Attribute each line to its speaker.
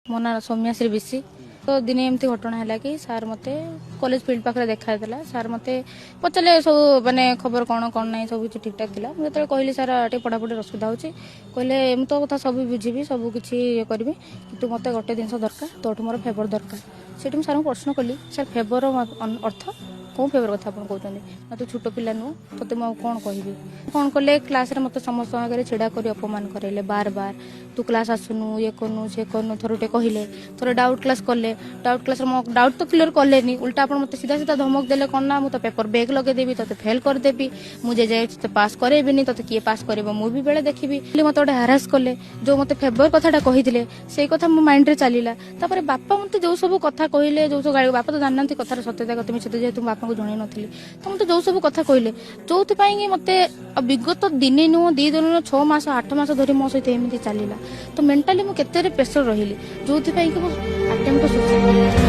Speaker 1: मो ना सौम्याश्री बेसी तो दिने एमती घटना है कि सार मते कॉलेज फील्ड पाखे देखा देला सार मते पचारे सब माने खबर कौन कौन ना सब किसी ठीक ठाक थिला मुझे कहली सार टे पढ़ापढ़ी असुविधा होची कहले एम तो कथा सब बुझी सब किसी ये करी कि मत गोटे जिन दरकार तोठ मोर फेवर दरकार से सार प्रश्न कली सर फेवर अर्थ कौन फेवर कथा आप कहते ना तू छोट पिला नुह तो मुझे कौन कह कौन कले क्लास मत समस्त आगे छिड़ा कर अपमान करे बार बार तू क्लास आसुनु ये करनु से करनु थोड़े कहले थोड़े डाउट क्लास कले डाउट क्लास डाउट तो क्लियर कले उल्टा आप मत सीधा सीधा धमक देले कौन ना मुझे पेपर बैग लगेदेवी ते फेल करदेवी मुझे जाए पास करेबी तो किए पास कर मुझे बेले देखी मत गोटे हारास कले जो मत फेवर कथा कहते से कथा मो माइंड रे चलला बापा मत जो सब कथा कहले जो सब बापा तो जानना कथार सत्यता कत मिछत जेहेतु बापा को जन नी तो मत जो सब कथा कहले जो मत विगत दिने नुह 2 दिन 6 मास 8 मास धरी मो सहित एमती चलला तो मेंटाली मुझे प्रेसर रही जो कि अटेम्प्ट